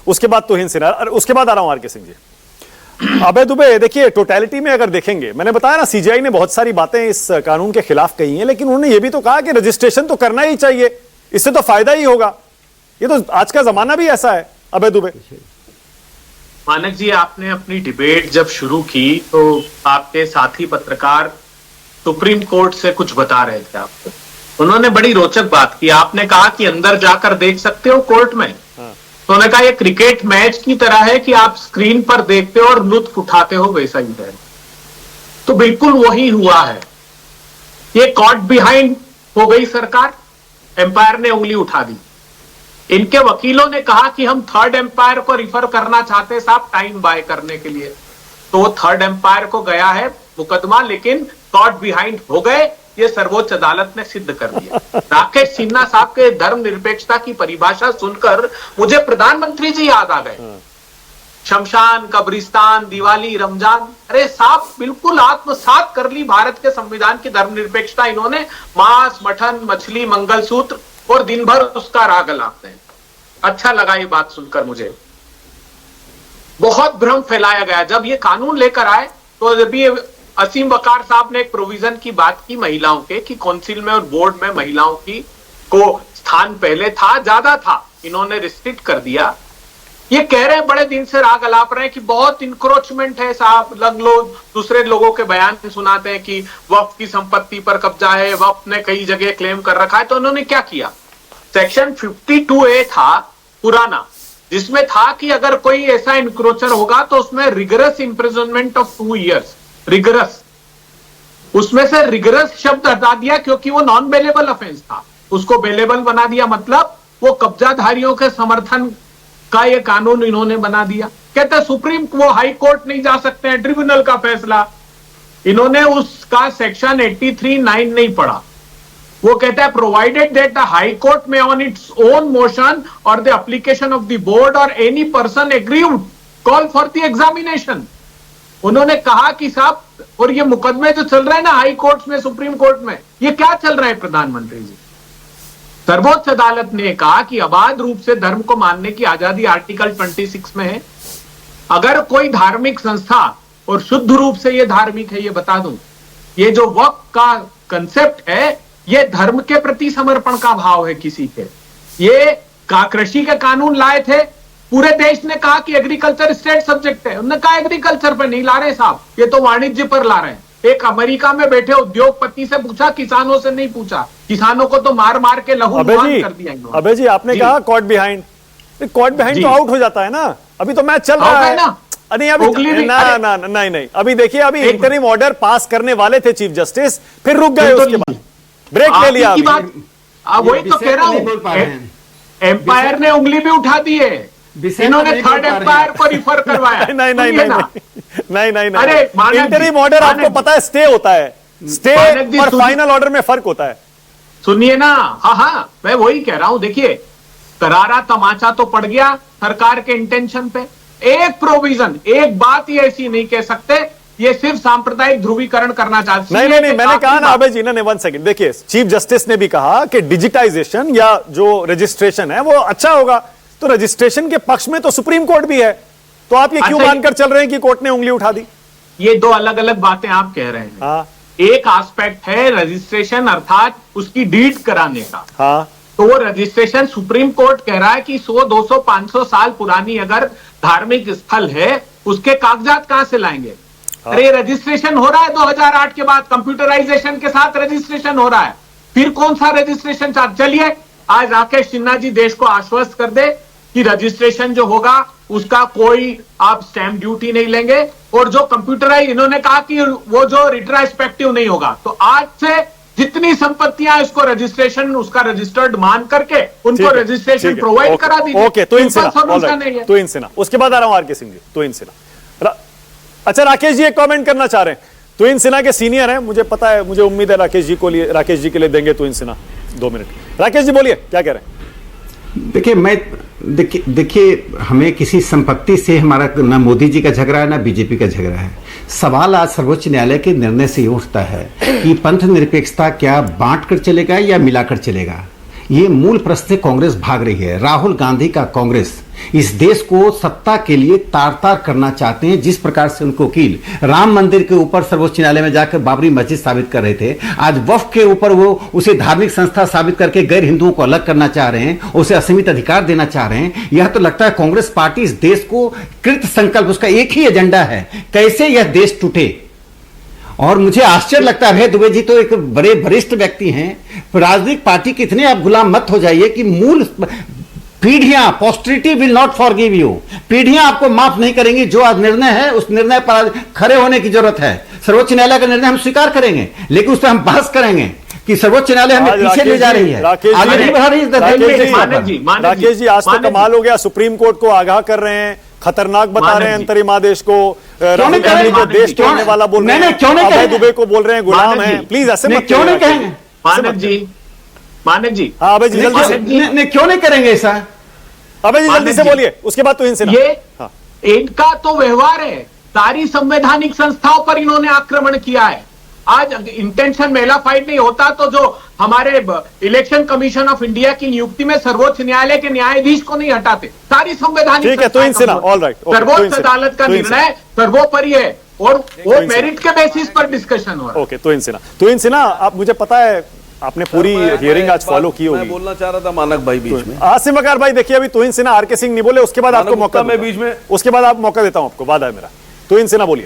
उसके बाद तुहिन सिन्हा, उसके बाद आ रहा हूं आर.के. सिंह जी। अभय दुबे, देखिए टोटलिटी में अगर देखेंगे, मैंने बताया ना सीजीआई ने बहुत सारी बातें इस कानून के खिलाफ कही हैं, लेकिन उन्होंने ये भी तो कहा कि रजिस्ट्रेशन तो करना ही चाहिए, इससे तो फायदा ही होगा। ये तो आज का जमाना भी ऐसा है। अभय दुबे, मानक जी, आपने अपनी डिबेट जब शुरू की तो आपके साथी पत्रकार सुप्रीम कोर्ट से कुछ बता रहे थे आपको। उन्होंने बड़ी रोचक बात की। आपने कहा कि अंदर जाकर देख सकते हो कोर्ट में। तो उन्होंने कहा ये क्रिकेट मैच की तरह है कि आप स्क्रीन पर देखते हो और लुत्फ उठाते हो, वैसा ही है। तो बिल्कुल वही हुआ है। ये कॉट बिहाइंड हो गई सरकार, एम्पायर ने उंगली उठा दी। इनके वकीलों ने कहा कि हम थर्ड एम्पायर को रिफर करना चाहते हैं साहब टाइम बाय करने के लिए। तो वो थर्ड एम्पायर को गया है मुकदमा, लेकिन कॉट बिहाइंड हो गए, ये सर्वोच्च अदालत ने सिद्ध कर दिया। राकेश सिन्हा साहब के धर्मनिरपेक्षता की परिभाषा सुनकर मुझे प्रधानमंत्री जी याद आ गए। शमशान, कब्रिस्तान, दिवाली, रमजान, अरे साहब बिल्कुल आत्मसात कर ली भारत के संविधान की धर्मनिरपेक्षता इन्होंने। मांस, मटन, मछली, मंगलसूत्र और दिन भर उसका राग लाते हैं। अच्छा लगा ये बात सुनकर मुझे। बहुत भ्रम फैलाया गया। जब ये कानून लेकर आए तो जब ये असीम वकार साहब ने एक प्रोविजन की बात की महिलाओं के, कि काउंसिल में और बोर्ड में महिलाओं की को स्थान पहले था, ज्यादा था, इन्होंने रिस्ट्रिक्ट कर दिया। ये कह रहे हैं, बड़े दिन से राग अलाप रहे हैं कि बहुत इंक्रोचमेंट है साहब। लोग दूसरे लोगों के बयान सुनाते हैं कि वक्फ की संपत्ति पर कब्जा है, वक्फ ने कई जगह क्लेम कर रखा है। तो उन्होंने क्या किया, सेक्शन 52A था पुराना, जिसमें था कि अगर कोई ऐसा इंक्रोचर होगा तो उसमें rigorous imprisonment of 2 years, rigorous, उसमें से रिगरस शब्द हटा दिया क्योंकि वो नॉन बेलेबल ऑफेंस था, उसको बेलेबल बना दिया। मतलब वो कब्जाधारियों के समर्थन का ये कानून इन्होंने बना दिया। कहते हैं सुप्रीम वो हाई कोर्ट नहीं जा सकते हैं, ट्रिब्यूनल का फैसला। इन्होंने उसका सेक्शन 83(9) नहीं पढ़ा। वो कहता है provided that the high court में on its own motion or the application of the board or any person aggrieved call for the examination. उन्होंने कहा कि साहब, और ये मुकदमे जो चल रहे हैं ना हाई कोर्ट में, सुप्रीम कोर्ट में, ये क्या चल रहा है प्रधानमंत्री जी? सर्वोच्च अदालत ने कहा कि अबाध रूप से धर्म को मानने की आजादी आर्टिकल 26 में है। अगर कोई धार्मिक संस्था, और शुद्ध रूप से ये धार्मिक है, ये बता दूं, ये जो वक्फ का कंसेप्ट है, ये धर्म के प्रति समर्पण का भाव है किसी के। ये कृषि के कानून लाए थे, पूरे देश ने कहा कि एग्रीकल्चर स्टेट सब्जेक्ट है, उन्होंने कहा एग्रीकल्चर पर नहीं ला रहे साहब, ये तो वाणिज्य पर ला रहे हैं। एक अमेरिका में बैठे उद्योगपति से पूछा, किसानों से नहीं पूछा। किसानों को तो मार मार के लहूलुहान कर दिया इन्होंने। अबे जी, आपने कहा कॉट बिहाइंड, कॉट बिहाइंड तो आउट हो जाता है ना, अभी तो मैच चल रहा है ना। नहीं अभी नहीं, अभी देखिए, अभी इंटरिम ऑर्डर पास करने वाले थे चीफ जस्टिस, फिर रुक गए, उसके बाद ब्रेक ले लिया। वही तो कह रहा हूं, एम्पायर ने उंगली भी उठा दी है, इन्होंने थर्ड एम्पायर को रिफर करवाया। नहीं, अरे इंटरिम ऑर्डर आपको पता है स्टे होता है, स्टे और फाइनल ऑर्डर में फर्क होता है। सुनिए ना, हाँ, मैं वही कह रहा हूं। देखिए, करारा तमाचा तो पड़ गया सरकार के इंटेंशन पे। एक प्रोविजन, एक बात ही ऐसी नहीं कह सकते, ये सिर्फ सांप्रदायिक ध्रुवीकरण करना चाहते। नहीं, मैंने कहा ना अभय जी ने, 1 सेकंड, देखिए चीफ जस्टिस ने भी कहा कि डिजिटाइजेशन या जो रजिस्ट्रेशन है वो अच्छा होगा, तो रजिस्ट्रेशन के पक्ष में तो सुप्रीम कोर्ट भी है, तो आप ये क्यों मानकर चल रहे हैं कि कोर्ट ने उंगली उठा दी? ये दो अलग अलग बातें आप कह रहे हैं। हाँ। एक एस्पेक्ट है रजिस्ट्रेशन, अर्थात उसकी डीड कराने का। हाँ। तो वो रजिस्ट्रेशन सुप्रीम कोर्ट कह रहा है कि 100, 200, 500 साल पुरानी अगर धार्मिक स्थल है, उसके कागजात कहां से लाएंगे? हाँ। अरे रजिस्ट्रेशन हो रहा है 2008 के बाद, कंप्यूटराइजेशन के साथ रजिस्ट्रेशन हो रहा है, फिर कौन सा रजिस्ट्रेशन चार्ज? चलिए आज राकेश सिन्हा जी देश को आश्वस्त कर दे कि रजिस्ट्रेशन जो होगा उसका कोई आप स्टैंप ड्यूटी नहीं लेंगे, और जो कंप्यूटराइज, इन्होंने कहा कि वो जो रिट्रोस्पेक्टिव नहीं होगा। तो आज से जितनी संपत्तियां इसको रजिस्ट्रेशन, उसका रजिस्टर्ड मान करके उनको रजिस्ट्रेशन प्रोवाइड करा दीजिए। ओके, तो इन सिन्हा, उसके बाद आ रहा हूं आर.के. सिंह जी। तो इन सिन्हा, अच्छा राकेश जी एक कमेंट करना चाह रहे हैं। तो इन सिन्हा के सीनियर हैं, मुझे पता है, मुझे उम्मीद है राकेश जी के लिए देंगे तो इन सिन्हा 2 मिनट। राकेश जी बोलिए, क्या कह रहे हैं? देखिए हमें किसी संपत्ति से हमारा ना मोदी जी का झगड़ा है ना बीजेपी का झगड़ा है। सवाल आज सर्वोच्च न्यायालय के निर्णय से उठता है कि पंथ निरपेक्षता क्या बांट कर चलेगा या मिलाकर चलेगा। ये मूल प्रश्न से कांग्रेस भाग रही है। राहुल गांधी का कांग्रेस इस देश को सत्ता के लिए तार तार करना चाहते हैं। जिस प्रकार से उनको वकील राम मंदिर के ऊपर सर्वोच्च न्यायालय में जाकर बाबरी मस्जिद साबित कर रहे थे, आज वक्फ के ऊपर वो उसे धार्मिक संस्था साबित करके गैर हिंदुओं को अलग करना चाह रहे हैं, उसे असीमित अधिकार देना चाह रहे हैं। यह तो लगता है कांग्रेस पार्टी इस देश को कृत संकल्प, उसका एक ही एजेंडा है, कैसे यह देश टूटे। और मुझे आश्चर्य लगता है, दुबे जी तो एक बड़े वरिष्ठ व्यक्ति हैं, राजनीतिक पार्टी के इतने आप गुलाम मत हो जाइए कि मूल पीढ़ियां, पोस्टरिटी विल नॉट फॉरगिव यू, पीढ़ियां आपको माफ नहीं करेंगी। जो आज निर्णय है उस निर्णय पर खड़े होने की जरूरत है। सर्वोच्च न्यायालय का निर्णय हम स्वीकार करेंगे, लेकिन उस पर हम बहस करेंगे कि सर्वोच्च न्यायालय हमें पीछे ले जा रही है, आगे नहीं बढ़ा रही है। राकेश जी, आज तो कमाल हो गया, सुप्रीम कोर्ट को आगाह कर रहे हैं, खतरनाक बता रहे हैं अंतरिम आदेश को, राहुल गांधी को देश तोड़ने वाला बोल रहे हैं, अभय दुबे को बोल रहे हैं गुलाम है। प्लीज ऐसे मत क्यों नहीं कहेंगे मानक जी? हाँ अभय जी जल्दी से, क्यों नहीं करेंगे ऐसा? अभय जी जल्दी से बोलिए, उसके बाद तो इनसे ये इनका तो व्यवहार है, सारी संवैधानिक संस्थाओं पर इन्होंने आक्रमण किया है। आज इंटेंशन मेला फाइट नहीं होता तो जो हमारे इलेक्शन कमीशन ऑफ इंडिया की नियुक्ति में सर्वोच्च न्यायालय के न्यायाधीश को नहीं हटाते। सारी संवैधानिक, ठीक है, तो इनसे ना, ऑल राइट, सर्वोच्च अदालत का निर्णय सर्वोपरि है और वो मेरिट के बेसिस पर डिस्कशन हो रहा है। ओके, तो इनसे ना, आप, मुझे पता है आपने पूरी हियरिंग आज फॉलो की होगी। मैं बोलना चाह रहा था मानक भाई बीच में। आसिम वकार भाई देखिए, अभी तुहिन सिन्हा, आर के सिंह नहीं बोले, उसके बाद आपको मौका, मैं बीच में, उसके बाद आप मौका देता हूं आपको, वादा है मेरा। तुहिन सिन्हा बोलिए।